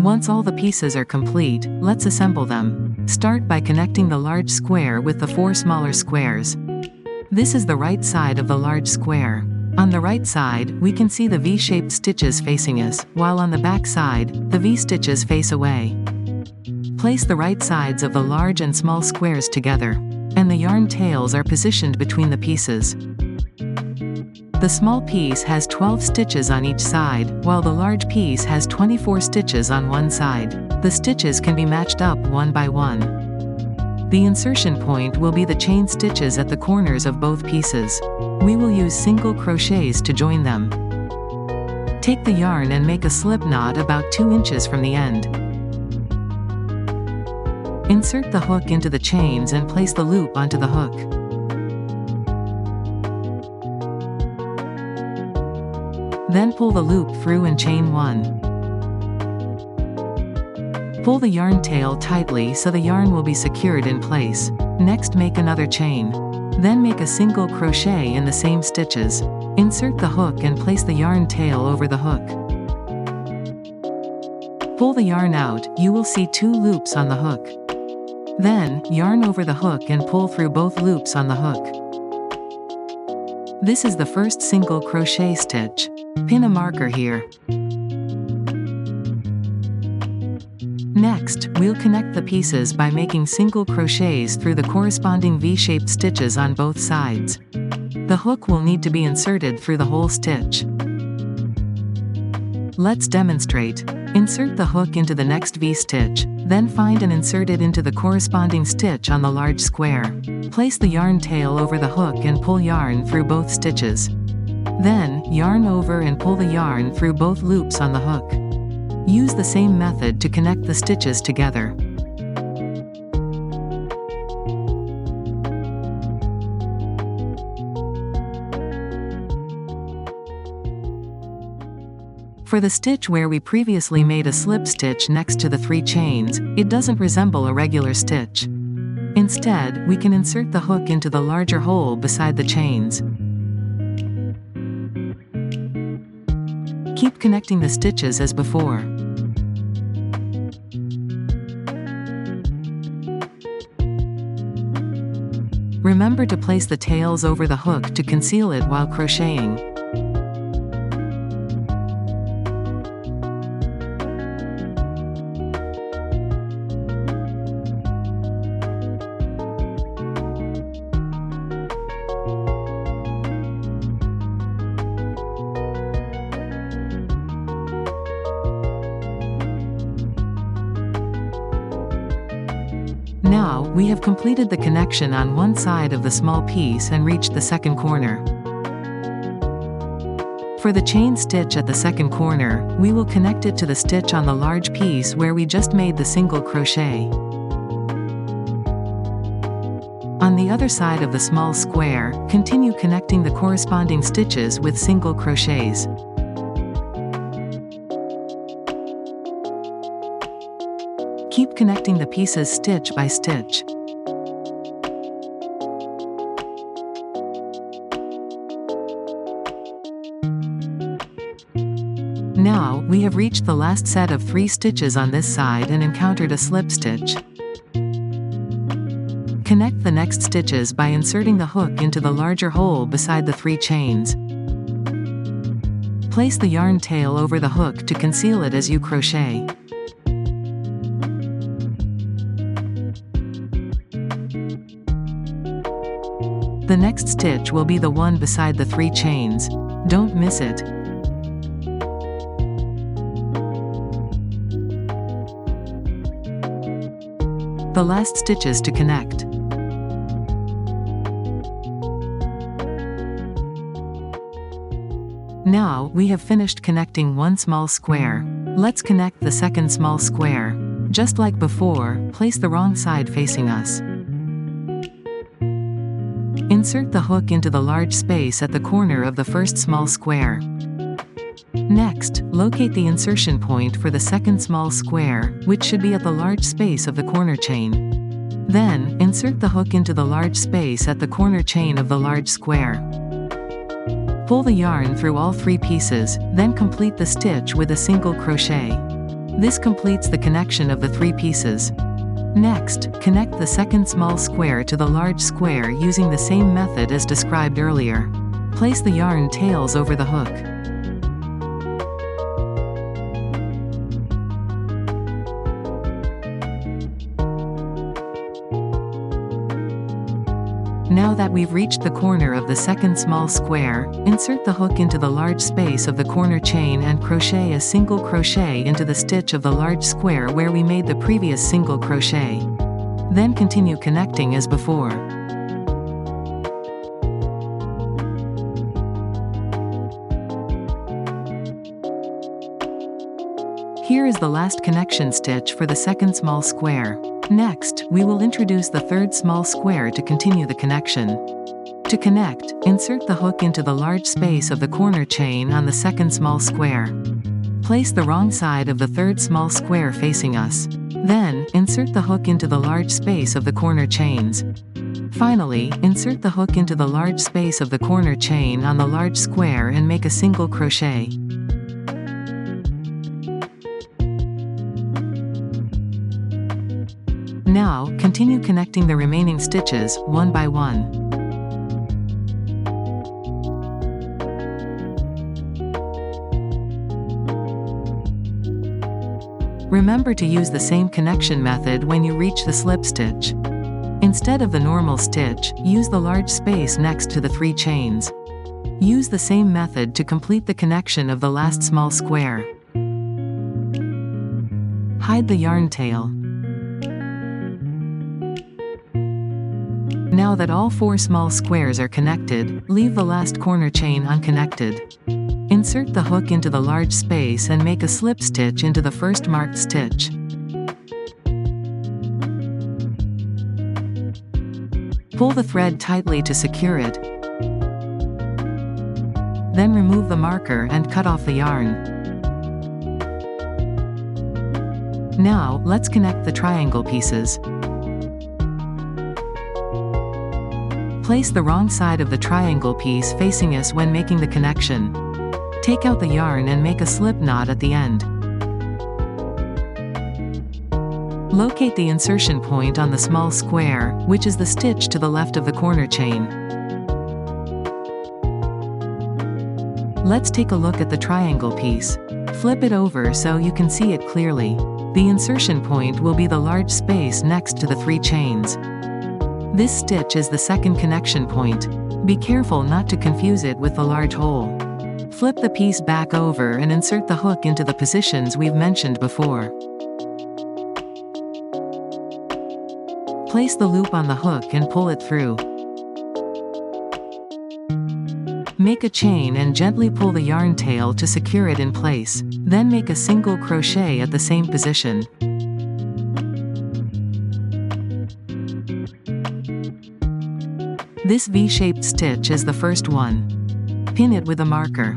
Once all the pieces are complete, let's assemble them. Start by connecting the large square with the 4 smaller squares. This is the right side of the large square. On the right side, we can see the V-shaped stitches facing us, while on the back side, the V-stitches face away. Place the right sides of the large and small squares together, and the yarn tails are positioned between the pieces. The small piece has 12 stitches on each side, while the large piece has 24 stitches on one side. The stitches can be matched up one by one. The insertion point will be the chain stitches at the corners of both pieces. We will use single crochets to join them. Take the yarn and make a slip knot about 2 inches from the end. Insert the hook into the chains and place the loop onto the hook. Then pull the loop through and chain 1. Pull the yarn tail tightly so the yarn will be secured in place. Next, make another chain. Then make a single crochet in the same stitches. Insert the hook and place the yarn tail over the hook. Pull the yarn out, you will see 2 loops on the hook. Then, yarn over the hook and pull through both loops on the hook. This is the first single crochet stitch. Pin a marker here. Next, we'll connect the pieces by making single crochets through the corresponding V-shaped stitches on both sides. The hook will need to be inserted through the whole stitch. Let's demonstrate. Insert the hook into the next V-stitch, then find and insert it into the corresponding stitch on the large square. Place the yarn tail over the hook and pull yarn through both stitches. Then, yarn over and pull the yarn through both loops on the hook. Use the same method to connect the stitches together. For the stitch where we previously made a slip stitch next to the 3 chains, it doesn't resemble a regular stitch. Instead, we can insert the hook into the larger hole beside the chains. Keep connecting the stitches as before. Remember to place the tails over the hook to conceal it while crocheting. Now, we have completed the connection on one side of the small piece and reached the second corner. For the chain stitch at the second corner, we will connect it to the stitch on the large piece where we just made the single crochet. On the other side of the small square, continue connecting the corresponding stitches with single crochets. Keep connecting the pieces stitch by stitch. Now, we have reached the last set of 3 stitches on this side and encountered a slip stitch. Connect the next stitches by inserting the hook into the larger hole beside the 3 chains. Place the yarn tail over the hook to conceal it as you crochet. The next stitch will be the one beside the 3 chains. Don't miss it. The last stitches to connect. Now, we have finished connecting one small square. Let's connect the second small square. Just like before, place the wrong side facing us. Insert the hook into the large space at the corner of the first small square. Next, locate the insertion point for the second small square, which should be at the large space of the corner chain. Then, insert the hook into the large space at the corner chain of the large square. Pull the yarn through all 3 pieces, then complete the stitch with a single crochet. This completes the connection of the 3 pieces. Next, connect the second small square to the large square using the same method as described earlier. Place the yarn tails over the hook. Now that we've reached the corner of the second small square, insert the hook into the large space of the corner chain and crochet a single crochet into the stitch of the large square where we made the previous single crochet. Then continue connecting as before. Here is the last connection stitch for the second small square. Next, we will introduce the third small square to continue the connection. To connect, insert the hook into the large space of the corner chain on the second small square. Place the wrong side of the third small square facing us. Then, insert the hook into the large space of the corner chains. Finally, insert the hook into the large space of the corner chain on the large square and make a single crochet. Now, continue connecting the remaining stitches, one by one. Remember to use the same connection method when you reach the slip stitch. Instead of the normal stitch, use the large space next to the 3 chains. Use the same method to complete the connection of the last small square. Hide the yarn tail. Now that all 4 small squares are connected, leave the last corner chain unconnected. Insert the hook into the large space and make a slip stitch into the first marked stitch. Pull the thread tightly to secure it. Then remove the marker and cut off the yarn. Now, let's connect the triangle pieces. Place the wrong side of the triangle piece facing us when making the connection. Take out the yarn and make a slip knot at the end. Locate the insertion point on the small square, which is the stitch to the left of the corner chain. Let's take a look at the triangle piece. Flip it over so you can see it clearly. The insertion point will be the large space next to the 3 chains. This stitch is the second connection point. Be careful not to confuse it with the large hole. Flip the piece back over and insert the hook into the positions we've mentioned before. Place the loop on the hook and pull it through. Make a chain and gently pull the yarn tail to secure it in place. Then make a single crochet at the same position. This V-shaped stitch is the first one. Pin it with a marker.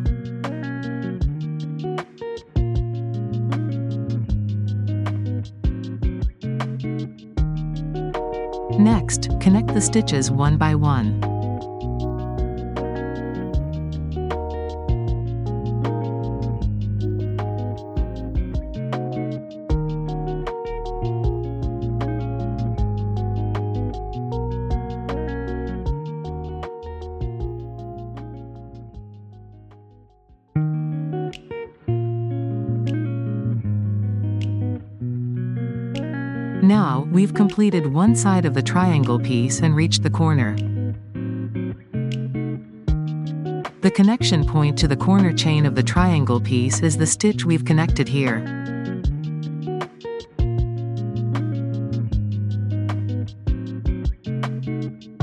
Next, connect the stitches one by one. Now, we've completed one side of the triangle piece and reached the corner. The connection point to the corner chain of the triangle piece is the stitch we've connected here.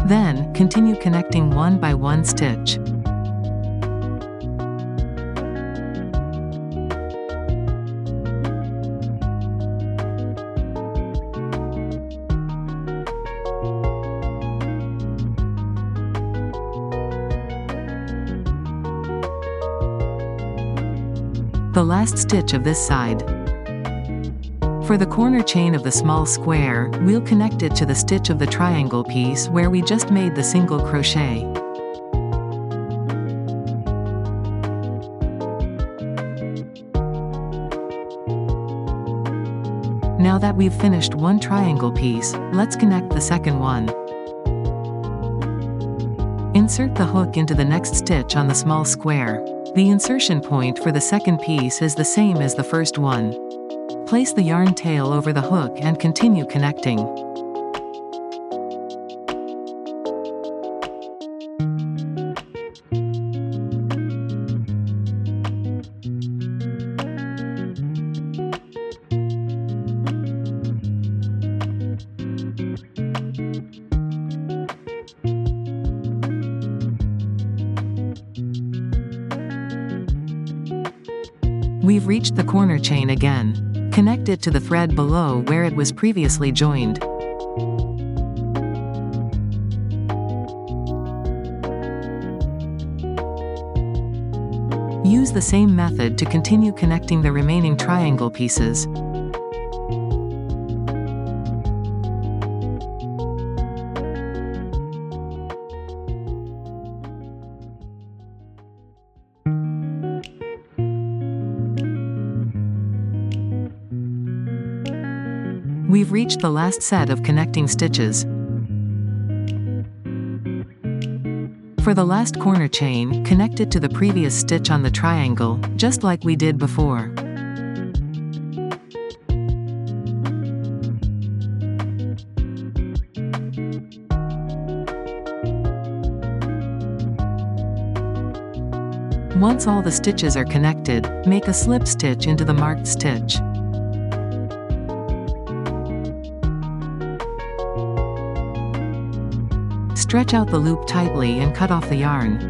Then, continue connecting one by one stitch. The last stitch of this side. For the corner chain of the small square, we'll connect it to the stitch of the triangle piece where we just made the single crochet. Now that we've finished one triangle piece, let's connect the second one. Insert the hook into the next stitch on the small square. The insertion point for the second piece is the same as the first one. Place the yarn tail over the hook and continue connecting. We've reached the corner chain again. Connect it to the thread below where it was previously joined. Use the same method to continue connecting the remaining triangle pieces. We've reached the last set of connecting stitches. For the last corner chain, connect it to the previous stitch on the triangle, just like we did before. Once all the stitches are connected, make a slip stitch into the marked stitch. Stretch out the loop tightly and cut off the yarn.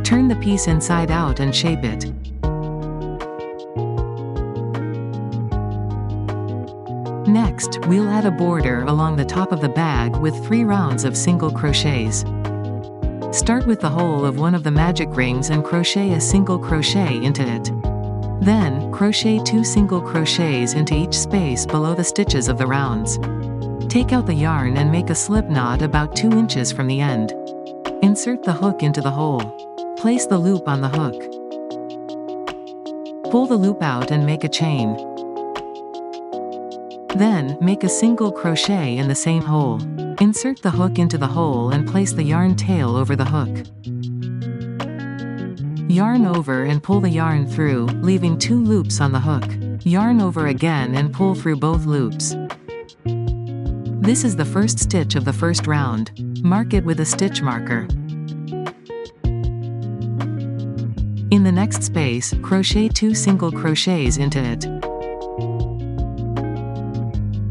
Turn the piece inside out and shape it. Next, we'll add a border along the top of the bag with 3 rounds of single crochets. Start with the hole of one of the magic rings and crochet a single crochet into it. Then, crochet 2 single crochets into each space below the stitches of the rounds. Take out the yarn and make a slip knot about 2 inches from the end. Insert the hook into the hole. Place the loop on the hook. Pull the loop out and make a chain. Then, make a single crochet in the same hole. Insert the hook into the hole and place the yarn tail over the hook. Yarn over and pull the yarn through, leaving 2 loops on the hook. Yarn over again and pull through both loops. This is the first stitch of the first round. Mark it with a stitch marker. In the next space, crochet 2 single crochets into it.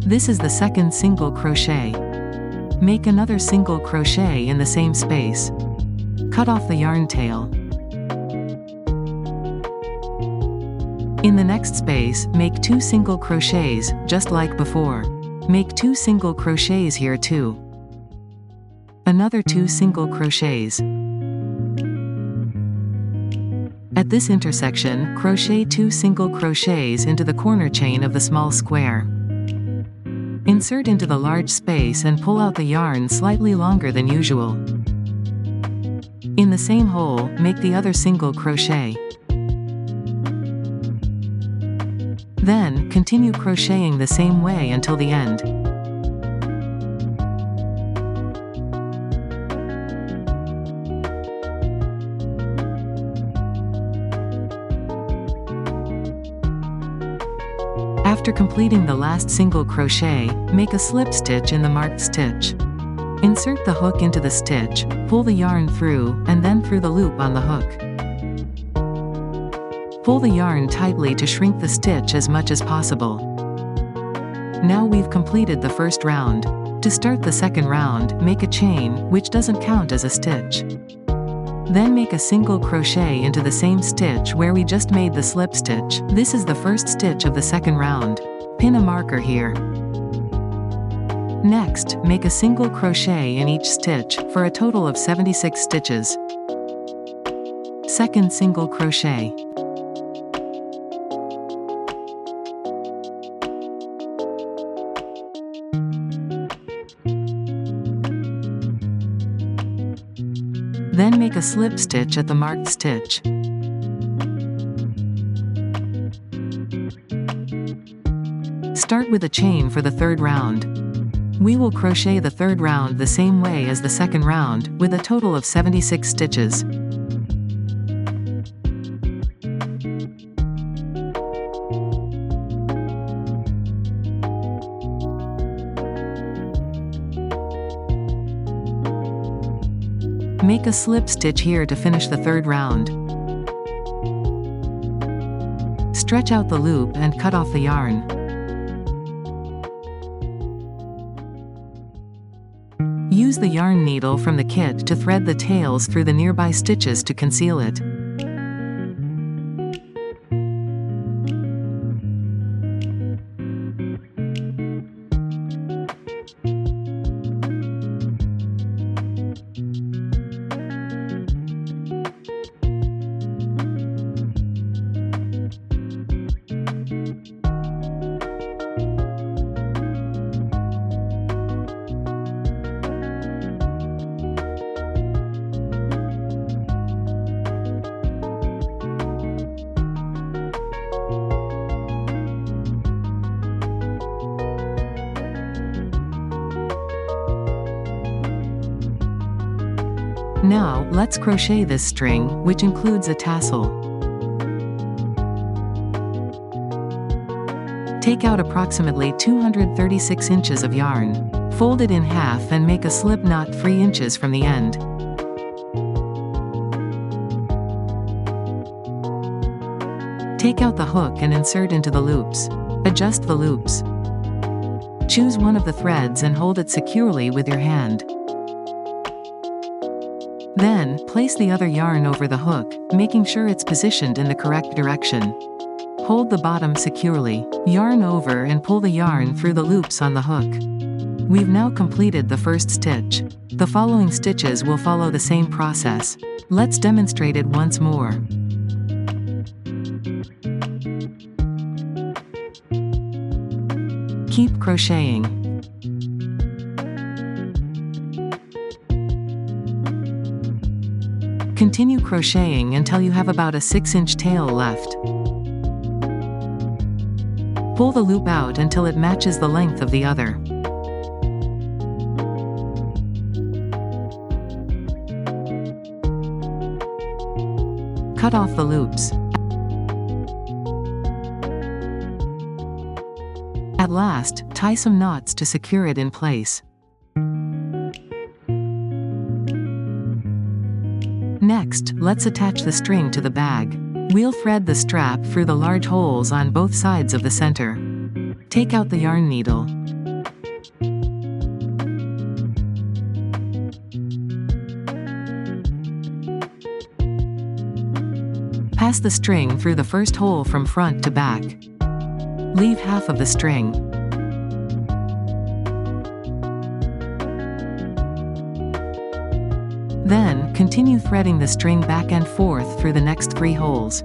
This is the second single crochet. Make another single crochet in the same space. Cut off the yarn tail. In the next space, make 2 single crochets, just like before. Make 2 single crochets here too. Another 2 single crochets. At this intersection, crochet 2 single crochets into the corner chain of the small square. Insert into the large space and pull out the yarn slightly longer than usual. In the same hole, make the other single crochet. Then, continue crocheting the same way until the end. After completing the last single crochet, make a slip stitch in the marked stitch. Insert the hook into the stitch, pull the yarn through, and then through the loop on the hook. Pull the yarn tightly to shrink the stitch as much as possible. Now we've completed the first round. To start the second round, make a chain, which doesn't count as a stitch. Then make a single crochet into the same stitch where we just made the slip stitch. This is the first stitch of the second round. Pin a marker here. Next, make a single crochet in each stitch, for a total of 76 stitches. Second single crochet. Then make a slip stitch at the marked stitch. Start with a chain for the third round. We will crochet the third round the same way as the second round, with a total of 76 stitches. Make a slip stitch here to finish the third round. Stretch out the loop and cut off the yarn. Use the yarn needle from the kit to thread the tails through the nearby stitches to conceal it. Now, let's crochet this string, which includes a tassel. Take out approximately 236 inches of yarn. Fold it in half and make a slip knot 3 inches from the end. Take out the hook and insert into the loops. Adjust the loops. Choose one of the threads and hold it securely with your hand. Then, place the other yarn over the hook, making sure it's positioned in the correct direction. Hold the bottom securely, yarn over and pull the yarn through the loops on the hook. We've now completed the first stitch. The following stitches will follow the same process. Let's demonstrate it once more. Keep crocheting. Continue crocheting until you have about a 6-inch tail left. Pull the loop out until it matches the length of the other. Cut off the loops. At last, tie some knots to secure it in place. Next, let's attach the string to the bag. We'll thread the strap through the large holes on both sides of the center. Take out the yarn needle. Pass the string through the first hole from front to back. Leave half of the string. Then, continue threading the string back and forth through the next 3 holes.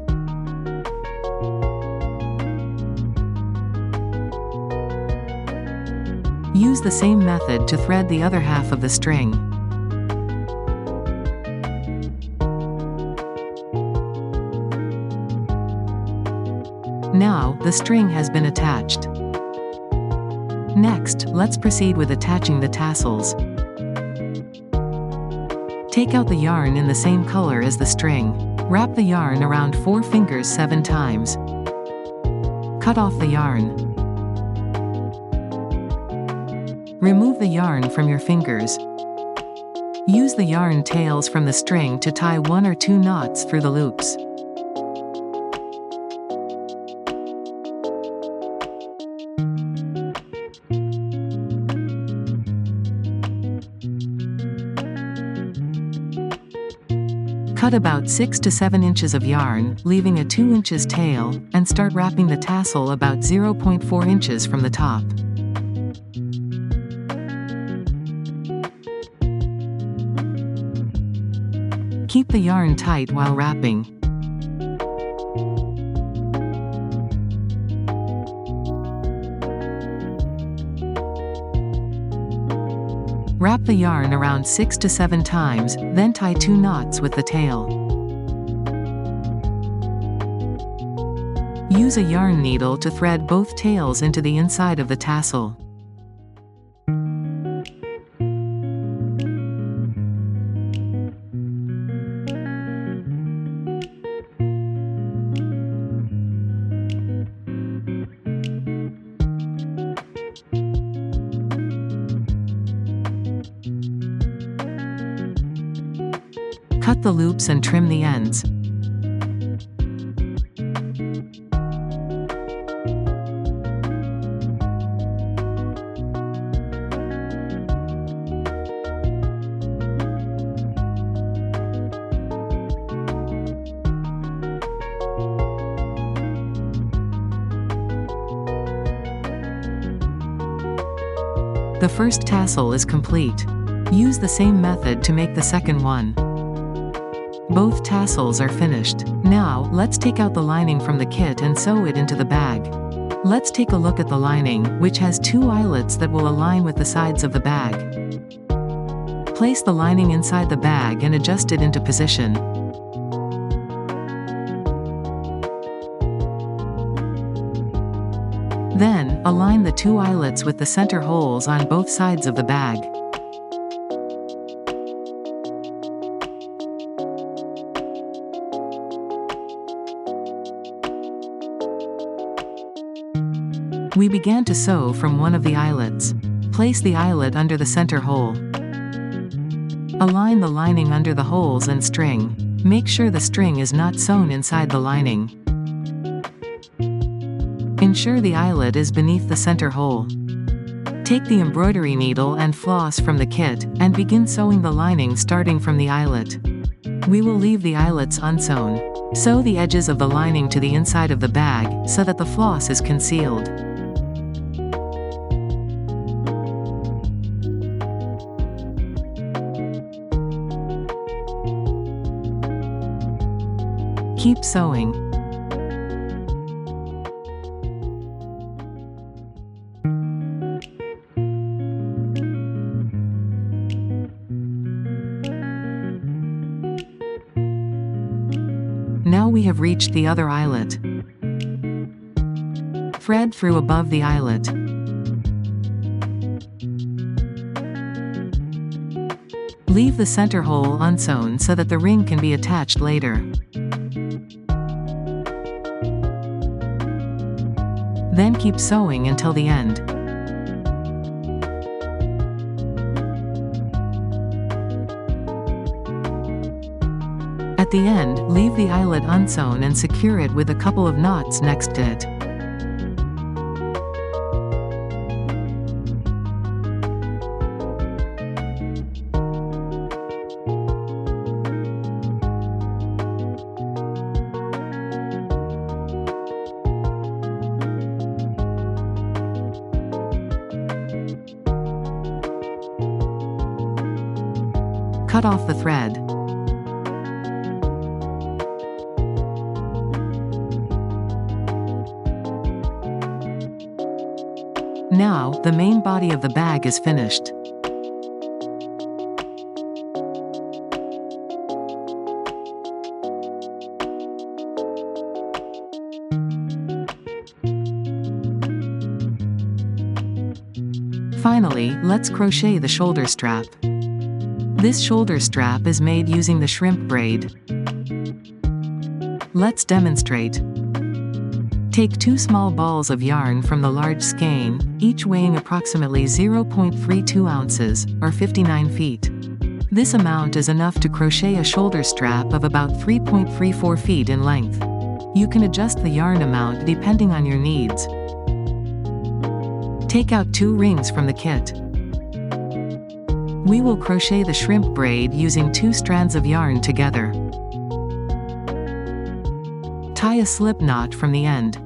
Use the same method to thread the other half of the string. Now, the string has been attached. Next, let's proceed with attaching the tassels. Take out the yarn in the same color as the string. Wrap the yarn around 4 fingers 7 times. Cut off the yarn. Remove the yarn from your fingers. Use the yarn tails from the string to tie 1 or 2 knots through the loops. Cut about 6 to 7 inches of yarn, leaving a 2 inches tail, and start wrapping the tassel about 0.4 inches from the top. Keep the yarn tight while wrapping. Wrap the yarn around 6 to 7 times, then tie 2 knots with the tail. Use a yarn needle to thread both tails into the inside of the tassel. Cut the loops and trim the ends. The first tassel is complete. Use the same method to make the second one. Both tassels are finished. Now, let's take out the lining from the kit and sew it into the bag. Let's take a look at the lining, which has 2 eyelets that will align with the sides of the bag. Place the lining inside the bag and adjust it into position. Then, align the 2 eyelets with the center holes on both sides of the bag. We began to sew from one of the eyelets. Place the eyelet under the center hole. Align the lining under the holes and string. Make sure the string is not sewn inside the lining. Ensure the eyelet is beneath the center hole. Take the embroidery needle and floss from the kit, and begin sewing the lining starting from the eyelet. We will leave the eyelets unsewn. Sew the edges of the lining to the inside of the bag, so that the floss is concealed. Keep sewing. Now we have reached the other eyelet. Thread through above the eyelet. Leave the center hole unsewn so that the ring can be attached later. Then keep sewing until the end. At the end, leave the eyelet unsewn and secure it with a couple of knots next to it. Cut off the thread. Now, the main body of the bag is finished. Finally, let's crochet the shoulder strap. This shoulder strap is made using the shrimp braid. Let's demonstrate. Take 2 small balls of yarn from the large skein, each weighing approximately 0.32 ounces, or 59 feet. This amount is enough to crochet a shoulder strap of about 3.34 feet in length. You can adjust the yarn amount depending on your needs. Take out 2 rings from the kit. We will crochet the shrimp braid using 2 strands of yarn together. Tie a slip knot from the end.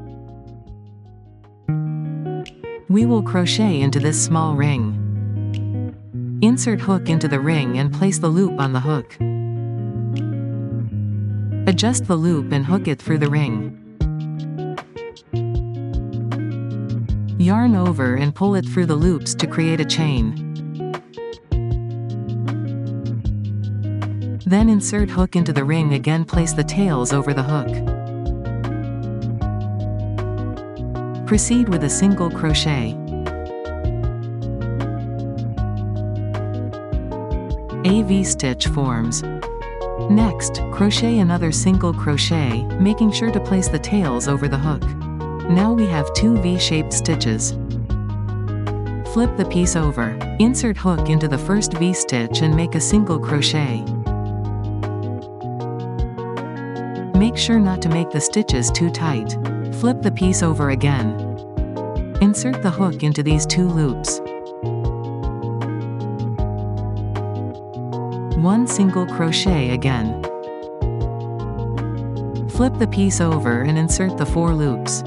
We will crochet into this small ring. Insert hook into the ring and place the loop on the hook. Adjust the loop and hook it through the ring. Yarn over and pull it through the loops to create a chain. Then insert hook into the ring again, place the tails over the hook. Proceed with a single crochet. A V-stitch forms. Next, crochet another single crochet, making sure to place the tails over the hook. Now we have 2 V-shaped stitches. Flip the piece over. Insert hook into the first V-stitch and make a single crochet. Make sure not to make the stitches too tight. Flip the piece over again. Insert the hook into these 2 loops. 1 single crochet again. Flip the piece over and insert the 4 loops.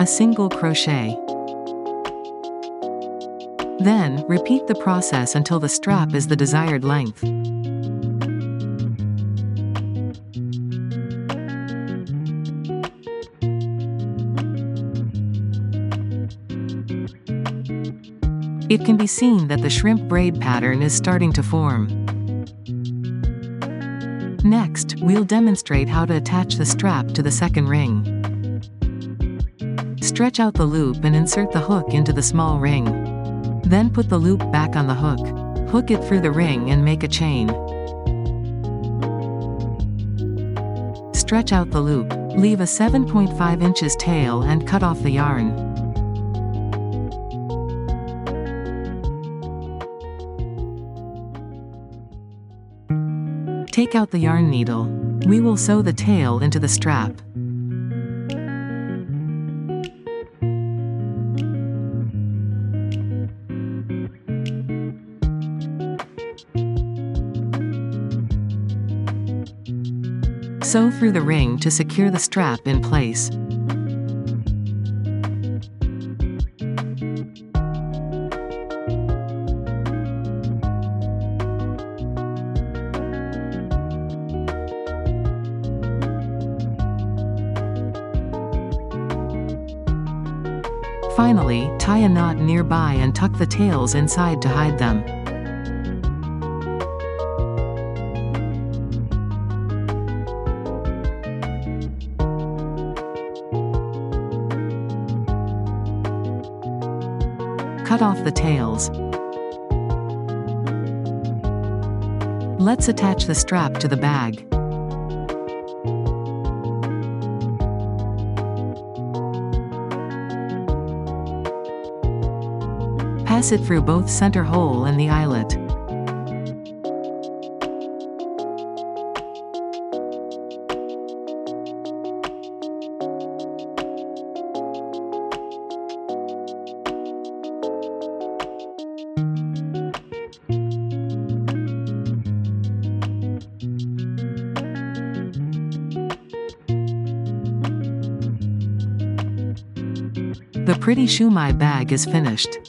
A single crochet. Then, repeat the process until the strap is the desired length. It can be seen that the shrimp braid pattern is starting to form. Next, we'll demonstrate how to attach the strap to the second ring. Stretch out the loop and insert the hook into the small ring. Then put the loop back on the hook. Hook it through the ring and make a chain. Stretch out the loop. Leave a 7.5 inches tail and cut off the yarn. Take out the yarn needle. We will sew the tail into the strap. Sew through the ring to secure the strap in place. Finally, tie a knot nearby and tuck the tails inside to hide them. Cut off the tails. Let's attach the strap to the bag. Pass it through both center hole and the eyelet. The pretty Shumai bag is finished.